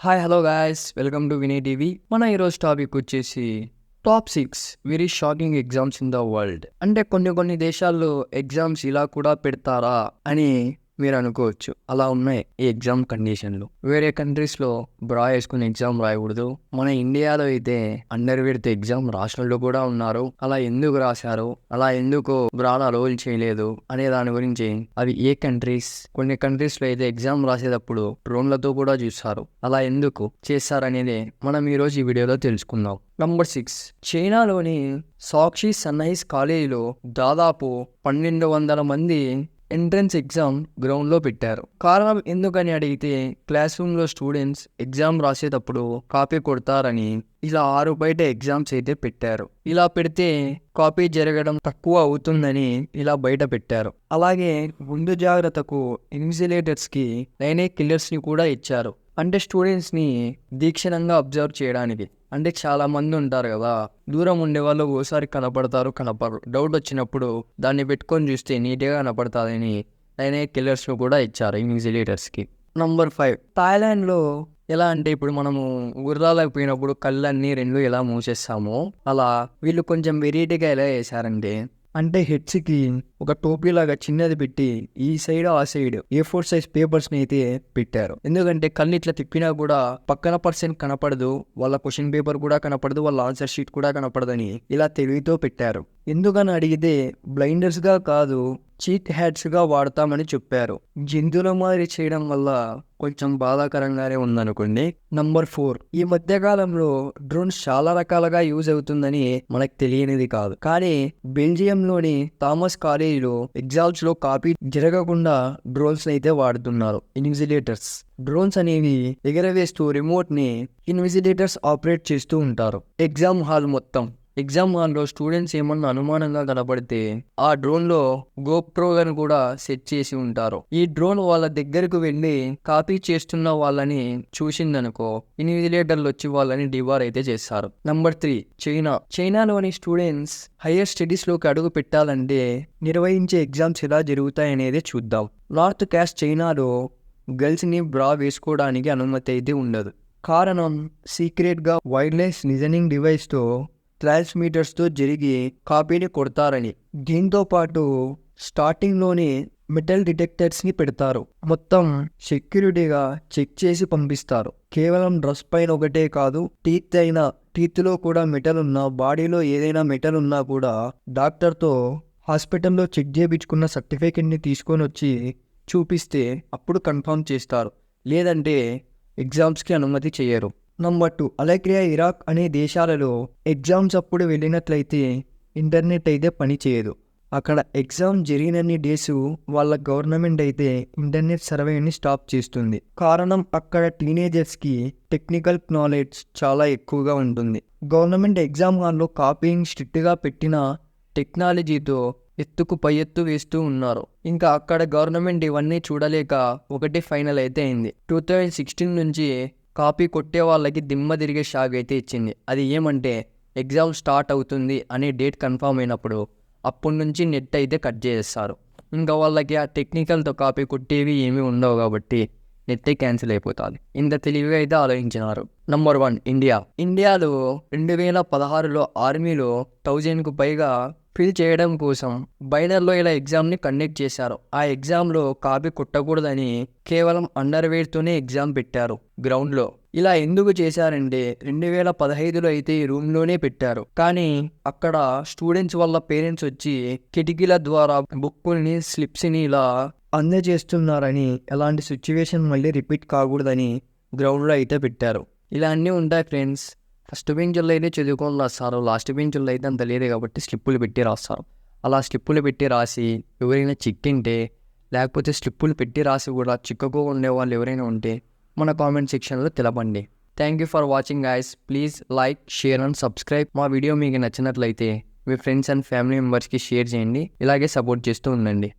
Hi hello guys, welcome to Vinay TV. మన ఈరోజు topic వచ్చేసి top 6 very shocking exams in the world. అంటే కొన్ని దేశాల్లో ఎగ్జామ్స్ ఇలా కూడా పెడతారా అని మీరు అనుకోవచ్చు. అలా ఉన్నాయి ఈ ఎగ్జామ్ కండిషన్లు. వేరే కంట్రీస్లో బ్రా వేసుకుని ఎగ్జామ్ రాయకూడదు. మన ఇండియాలో అయితే అండర్వేర్తో ఎగ్జామ్ రాసినోళ్ళు కూడా ఉన్నారు. అలా ఎందుకు రాశారు, అలా ఎందుకు బ్రాలా రోల్ చేయలేదు అనే దాని గురించి, అవి ఏ కంట్రీస్, కొన్ని కంట్రీస్లో అయితే ఎగ్జామ్ రాసేటప్పుడు డ్రోన్లతో కూడా చూస్తారు. అలా ఎందుకు చేస్తారనేది మనం ఈరోజు ఈ వీడియోలో తెలుసుకుందాం. నంబర్ 6, చైనాలోని సాక్షి సన్రైజ్ కాలేజీలో దాదాపు 1200 మంది ఎంట్రన్స్ ఎగ్జామ్ గ్రౌండ్లో పెట్టారు. కారణం ఎందుకని అడిగితే, క్లాస్ రూమ్లో స్టూడెంట్స్ ఎగ్జామ్ రాసేటప్పుడు కాపీ కొడతారని ఇలా 6 బయట ఎగ్జామ్స్ అయితే పెట్టారు. ఇలా పెడితే కాపీ జరగడం తక్కువ అవుతుందని ఇలా బయట పెట్టారు. అలాగే ముందు జాగ్రత్తకు ఇన్విజిలేటర్స్కి నైనే కిల్లర్స్ని కూడా ఇచ్చారు. అంటే స్టూడెంట్స్ని దీక్షణంగా అబ్జర్వ్ చేయడానికి. అంటే చాలా మంది ఉంటారు కదా, దూరం ఉండే వాళ్ళు ఓసారి కనపడరు, డౌట్ వచ్చినప్పుడు దాన్ని పెట్టుకొని చూస్తే నీట్గా కనపడతాదని నైనే కిల్లర్స్ను కూడా ఇచ్చారు ఇన్విజిలేటర్స్కి. నంబర్ 5, థాయిలాండ్లో ఎలా అంటే, ఇప్పుడు మనము గుర్రాలకు పోయినప్పుడు కళ్ళన్నీ 2 ఎలా మూసేస్తామో, అలా వీళ్ళు కొంచెం వెరైటీగా ఎలా చేశారంటే, అంటే హెడ్స్కి ఒక టోపీలాగా చిన్నది పెట్టి ఈ సైడ్ ఆ సైడ్ A4 సైజ్ పేపర్స్ని అయితే పెట్టారు. ఎందుకంటే కళ్ళు ఇట్లా తిప్పినా కూడా పక్కన పర్సన్ కనపడదు, వాళ్ళ క్వశ్చన్ పేపర్ కూడా కనపడదు, వాళ్ళ ఆన్సర్ షీట్ కూడా కనపడదని ఇలా తెలివితో పెట్టారు. ఎందుకని అడిగితే, బ్లైండర్స్గా కాదు, చీట్ హ్యాట్స్గా వాడతామని చెప్పారు. జంతువుల మాదిరి చేయడం వల్ల కొంచెం బాధాకరంగానే ఉందనుకోండి. నంబర్ 4, ఈ మధ్యకాలంలో డ్రోన్స్ చాలా రకాలుగా యూజ్ అవుతుందని మనకు తెలియనిది కాదు. కానీ బెల్జియంలోని థామస్ కాలేజీలో ఎగ్జామ్స్ లో కాపీ జరగకుండా డ్రోన్స్ అయితే వాడుతున్నారు ఇన్విజిలేటర్స్. డ్రోన్స్ అనేవి ఎగరవేస్తూ రిమోట్ ని ఇన్విజిలేటర్స్ ఆపరేట్ చేస్తూ ఉంటారు. ఎగ్జామ్ హాల్లో స్టూడెంట్స్ ఏమన్నా అనుమానంగా కనపడితే ఆ డ్రోన్ లో గోప్రో అని కూడా సెట్ చేసి ఉంటారు. ఈ డ్రోన్ వాళ్ళ దగ్గరకు వెళ్ళి కాపీ చేస్తున్న వాళ్ళని చూసిందనుకో, ఇన్విజిలేటర్లు వచ్చి వాళ్ళని డిబార్ అయితే చేస్తారు. నంబర్ 3, చైనాలోని స్టూడెంట్స్ హైయర్ స్టడీస్ లోకి అడుగు పెట్టాలంటే నిర్వహించే ఎగ్జామ్స్ ఎలా జరుగుతాయనేది చూద్దాం. నార్త్ క్యాస్ట్ చైనాలో గర్ల్స్ ని బ్రా వేసుకోవడానికి అనుమతి అయితే ఉండదు. కారణం, సీక్రెట్ గా వైర్లెస్ లిజనింగ్ డివైస్ తో ట్రాన్స్మీటర్స్తో జరిగి కాపీని కొడతారని. దీంతో పాటు స్టార్టింగ్లోనే మెటల్ డిటెక్టర్స్ని పెడతారు. మొత్తం సెక్యూరిటీగా చెక్ చేసి పంపిస్తారు. కేవలం డ్రెస్ పైన ఒకటే కాదు, టీత్లో కూడా మెటల్ ఉన్నా, బాడీలో ఏదైనా మెటల్ ఉన్నా కూడా డాక్టర్తో హాస్పిటల్లో చెక్ చేయించుకున్న సర్టిఫికెట్ని తీసుకొని వచ్చి చూపిస్తే అప్పుడు కన్ఫర్మ్ చేస్తారు. లేదంటే ఎగ్జామ్స్కి అనుమతి చేయరు. నంబర్ 2, అలెగ్రియా, ఇరాక్ అనే దేశాలలో ఎగ్జామ్స్ అప్పుడు వెళ్ళినట్లయితే ఇంటర్నెట్ అయితే పని చేయదు. అక్కడ ఎగ్జామ్ జరిగినన్ని డేస్ వాళ్ళ గవర్నమెంట్ అయితే ఇంటర్నెట్ సర్వేని స్టాప్ చేస్తుంది. కారణం, అక్కడ టీనేజర్స్కి టెక్నికల్ నాలెడ్జ్ చాలా ఎక్కువగా ఉంటుంది. గవర్నమెంట్ ఎగ్జామ్ హాల్లో కాపీయింగ్ స్ట్రిక్ట్గా పెట్టిన టెక్నాలజీతో ఎత్తుకు పై ఎత్తు వేస్తూ ఉన్నారు. ఇంకా అక్కడ గవర్నమెంట్ ఇవన్నీ చూడలేక ఒకటి ఫైనల్ అయితే అయింది. 2016 నుంచి కాపీ కొట్టే వాళ్ళకి దిమ్మ తిరిగే షాక్ అయితే ఇచ్చింది. అది ఏమంటే, ఎగ్జామ్ స్టార్ట్ అవుతుంది అనే డేట్ కన్ఫర్మ్ అయినప్పుడు అప్పటి నుంచి నెట్ అయితే కట్ చేస్తారు. ఇంకా వాళ్ళకి ఆ టెక్నికల్తో కాపీ కొట్టేవి ఏమీ ఉండవు కాబట్టి నెట్ క్యాన్సిల్ అయిపోతుంది. ఇంత తెలివిగా అయితే ఆలోచించినారు. నంబర్ 1, ఇండియాలో 2016లో ఆర్మీలో 1000కు పైగా ఫిల్ చేయడం కోసం బైనర్లో ఇలా ఎగ్జామ్ని కండక్ట్ చేశారు. ఆ ఎగ్జామ్లో కాపీ కొట్టకూడదని కేవలం అండర్వేర్తోనే ఎగ్జామ్ పెట్టారు గ్రౌండ్లో. ఇలా ఎందుకు చేశారంటే, 2015లో అయితే ఈ రూమ్లోనే పెట్టారు. కానీ అక్కడ స్టూడెంట్స్ వాళ్ళ పేరెంట్స్ వచ్చి కిటికీల ద్వారా బుక్కుల్ని, స్లిప్స్ని ఇలా అందజేస్తున్నారని, ఎలాంటి సిచ్యువేషన్ మళ్ళీ రిపీట్ కాకూడదని గ్రౌండ్లో అయితే పెట్టారు. ఇలా అన్నీ ఉంటాయి ఫ్రెండ్స్. ఫస్ట్ బెంచ్లో అయితే చదువుకొని రాస్తారు, లాస్ట్ బెంచ్లో అయితే అంత లేదు కాబట్టి స్లిప్పులు పెట్టి రాస్తారు. అలా స్లిప్పులు పెట్టి రాసి ఎవరైనా చిక్కింటే, లేకపోతే స్లిప్పులు పెట్టి రాసి కూడా చిక్కగా ఉండే వాళ్ళు ఎవరైనా ఉంటే మన కామెంట్ సెక్షన్లో తెలపండి. Thank you for watching guys. Please like, share and subscribe. మా వీడియో మీకు నచ్చినట్లయితే మీ ఫ్రెండ్స్ అండ్ ఫ్యామిలీ మెంబర్స్కి షేర్ చేయండి. ఇలాగే సపోర్ట్ చేస్తూ ఉండండి.